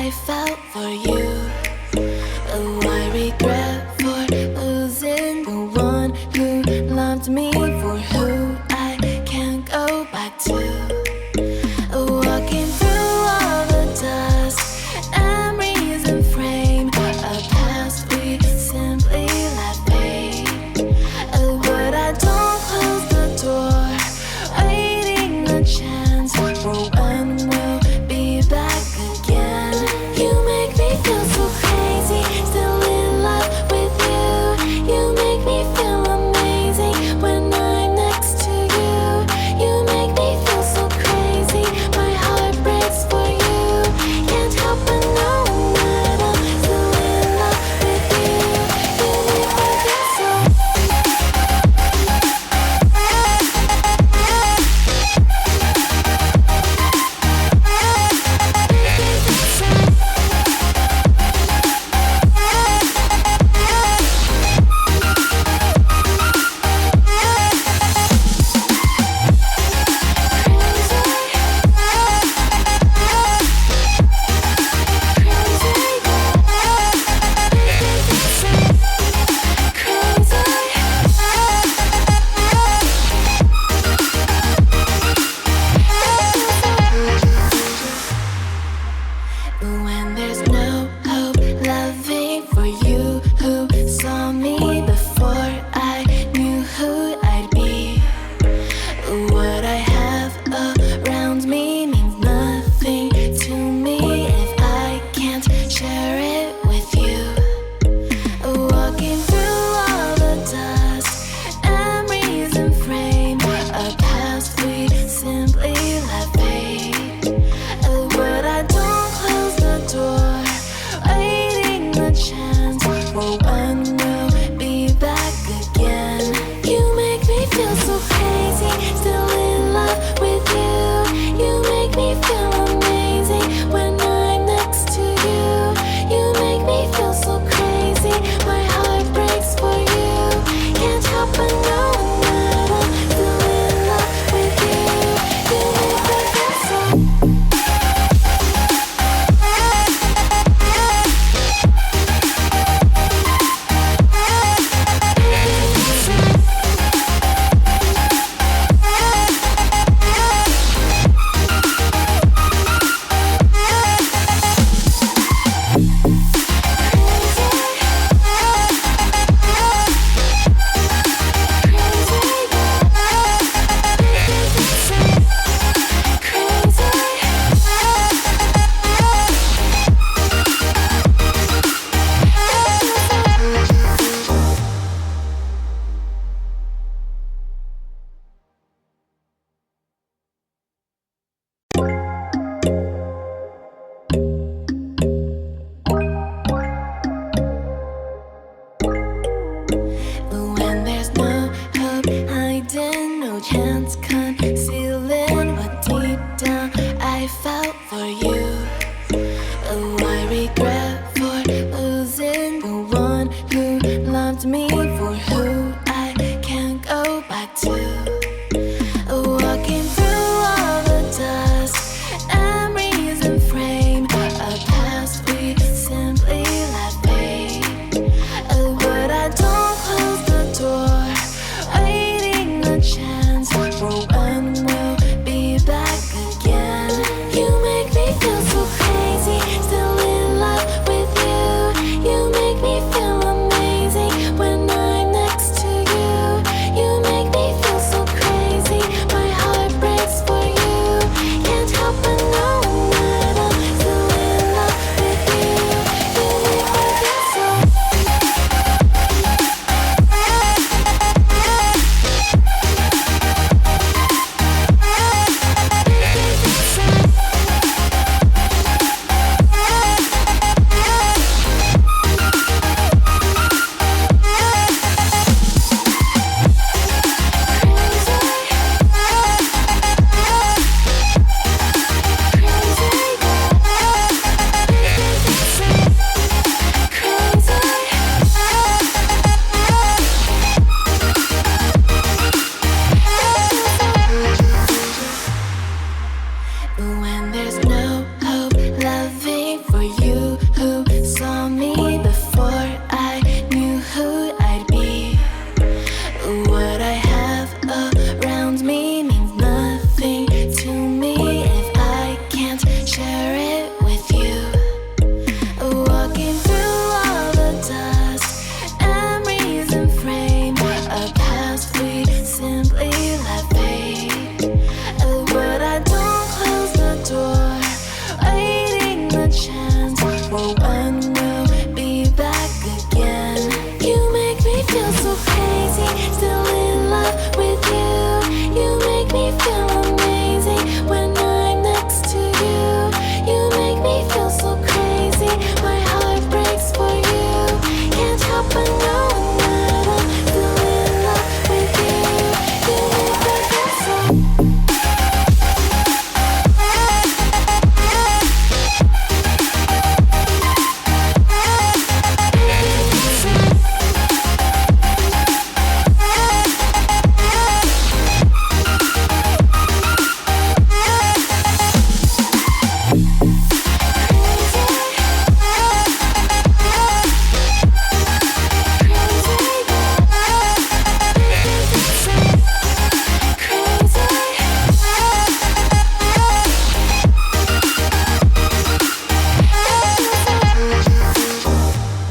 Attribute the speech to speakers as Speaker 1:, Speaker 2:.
Speaker 1: I felt for you. Oh, I regret for losing the one who loved me, for who I can't go back to. Walking through all the dust, memories and frame, a past we simply let fade. Oh, but I don't close the door, waiting a chance for when we'll be back again. You make me feel so crazy, still in love with you. You make me feel amazing when I'm next to you. You make me feel so crazy, my heart breaks for you. Can't help but know that I'm still in love with you. You make me feel so. When there's